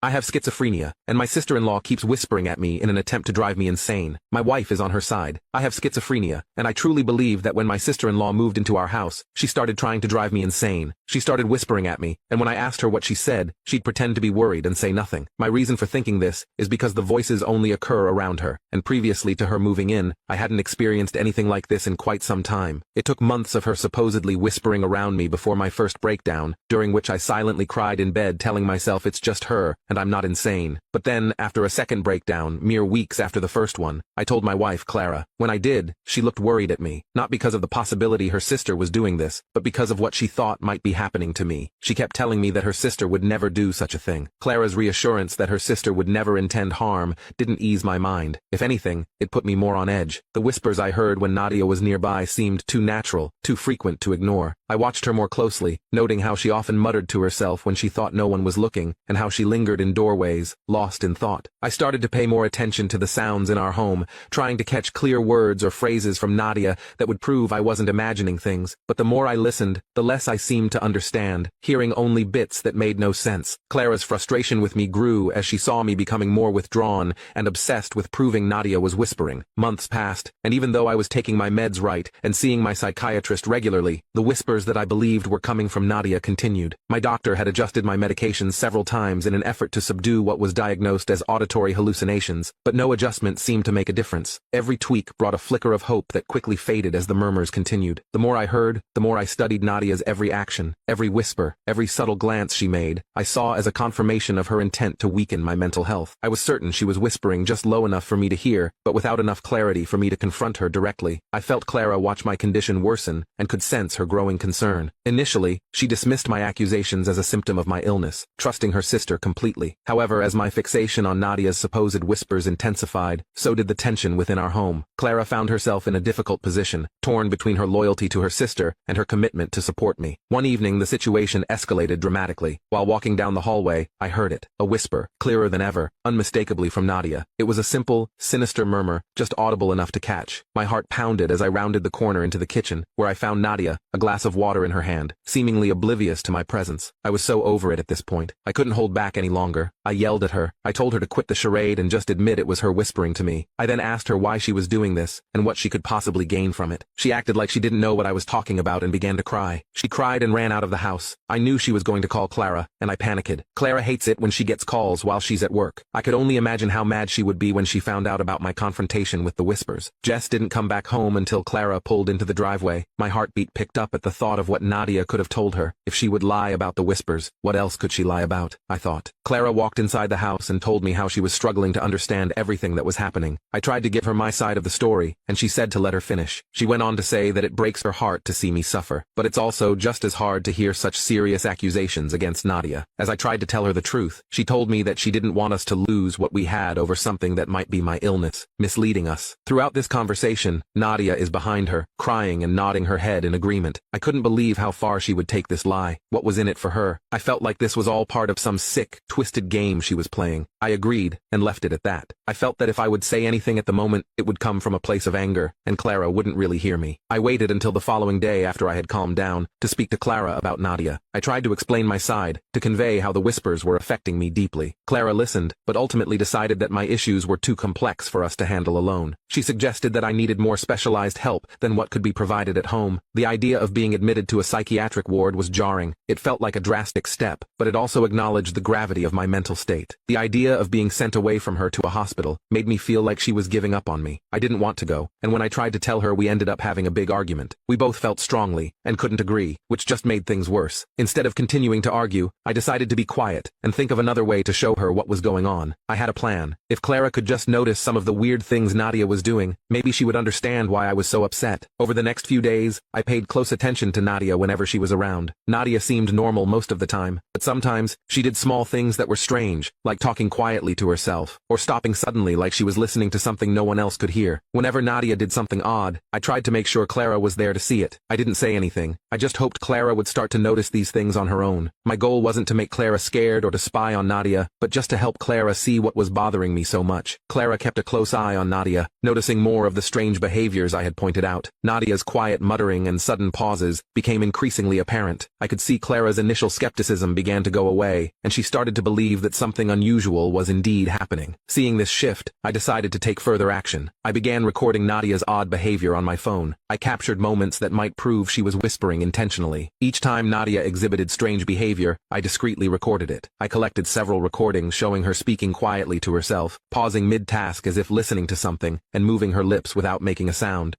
I have schizophrenia, and my sister-in-law keeps whispering at me in an attempt to drive me insane. My wife is on her side. I have schizophrenia, and I truly believe that when my sister-in-law moved into our house, she started trying to drive me insane. She started whispering at me, and when I asked her what she said, she'd pretend to be worried and say nothing. My reason for thinking this is because the voices only occur around her, and previously to her moving in, I hadn't experienced anything like this in quite some time. It took months of her supposedly whispering around me before my first breakdown, during which I silently cried in bed telling myself it's just her, and I'm not insane. But then, after a second breakdown, mere weeks after the first one, I told my wife, Clara. When I did, she looked worried at me, not because of the possibility her sister was doing this, but because of what she thought might be happening to me. She kept telling me that her sister would never do such a thing. Clara's reassurance that her sister would never intend harm didn't ease my mind. If anything, it put me more on edge. The whispers I heard when Nadia was nearby seemed too natural, too frequent to ignore. I watched her more closely, noting how she often muttered to herself when she thought no one was looking, and how she lingered in doorways, lost in thought. I started to pay more attention to the sounds in our home, trying to catch clear words or phrases from Nadia that would prove I wasn't imagining things, but the more I listened, the less I seemed to understand, hearing only bits that made no sense. Clara's frustration with me grew as she saw me becoming more withdrawn and obsessed with proving Nadia was whispering. Months passed, and even though I was taking my meds right and seeing my psychiatrist regularly, the whispers that I believed were coming from Nadia continued. My doctor had adjusted my medications several times in an effort to subdue what was diagnosed as auditory hallucinations, but no adjustment seemed to make a difference. Every tweak brought a flicker of hope that quickly faded as the murmurs continued. The more I heard, the more I studied Nadia's every action, every whisper, every subtle glance she made, I saw as a confirmation of her intent to weaken my mental health. I was certain she was whispering just low enough for me to hear, but without enough clarity for me to confront her directly. I felt Clara watch my condition worsen and could sense her growing concern. Initially, she dismissed my accusations as a symptom of my illness, trusting her sister completely. However, as my fixation on Nadia's supposed whispers intensified, so did the tension within our home. Clara found herself in a difficult position, torn between her loyalty to her sister and her commitment to support me. One evening, the situation escalated dramatically. While walking down the hallway, I heard it, a whisper, clearer than ever, unmistakably from Nadia. It was a simple, sinister murmur, just audible enough to catch. My heart pounded as I rounded the corner into the kitchen, where I found Nadia, a glass of water in her hand, seemingly oblivious to my presence. I was so over it at this point. I couldn't hold back any longer. I yelled at her. I told her to quit the charade and just admit it was her whispering to me. I then asked her why she was doing this, and what she could possibly gain from it. She acted like she didn't know what I was talking about and began to cry. She cried and ran out of the house. I knew she was going to call Clara, and I panicked. Clara hates it when she gets calls while she's at work. I could only imagine how mad she would be when she found out about my confrontation with the whispers. Jess didn't come back home until Clara pulled into the driveway. My heartbeat picked up at the thought of what Nadia could have told her. If she would lie about the whispers, what else could she lie about? I thought. Clara walked inside the house and told me how she was struggling to understand everything that was happening. I tried to give her my side of the story, and she said to let her finish. She went on to say that it breaks her heart to see me suffer, but it's also just as hard to hear such serious accusations against Nadia. As I tried to tell her the truth, she told me that she didn't want us to lose what we had over something that might be my illness, misleading us. Throughout this conversation, Nadia is behind her, crying and nodding her head in agreement. I couldn't believe how far she would take this lie. What was in it for her? I felt like this was all part of some sick, twisted game she was playing. I agreed, and left it at that. I felt that if I would say anything at the moment, it would come from a place of anger, and Clara wouldn't really hear me. I waited until the following day after I had calmed down, to speak to Clara about Nadia. I tried to explain my side, to convey how the whispers were affecting me deeply. Clara listened, but ultimately decided that my issues were too complex for us to handle alone. She suggested that I needed more specialized help than what could be provided at home. The idea of being admitted to a psychiatric ward was jarring. It felt like a drastic step, but it also acknowledged the gravity of my mental state. The idea of being sent away from her to a hospital made me feel like she was giving up on me. I didn't want to go, and when I tried to tell her, we ended up having a big argument. We both felt strongly, and couldn't agree, which just made things worse. Instead of continuing to argue, I decided to be quiet, and think of another way to show her what was going on. I had a plan. If Clara could just notice some of the weird things Nadia was doing, maybe she would understand why I was so upset. Over the next few days, I paid close attention to Nadia whenever she was around. Nadia seemed normal most of the time, but sometimes, she did small things that were strange, like talking quietly to herself, or stopping suddenly like she was listening to something no one else could hear. Whenever Nadia did something odd, I tried to make sure Clara was there to see it. I didn't say anything. I just hoped Clara would start to notice these things on her own. My goal wasn't to make Clara scared or to spy on Nadia, but just to help Clara see what was bothering me so much. Clara kept a close eye on Nadia, noticing more of the strange behaviors I had pointed out. Nadia's quiet muttering and sudden pauses became increasingly apparent. I could see Clara's initial skepticism began to go away, and she started to believe that that something unusual was indeed happening. Seeing this shift, I decided to take further action. I began recording Nadia's odd behavior on my phone. I captured moments that might prove she was whispering intentionally. Each time Nadia exhibited strange behavior, I discreetly recorded it. I collected several recordings showing her speaking quietly to herself, pausing mid-task as if listening to something, and moving her lips without making a sound.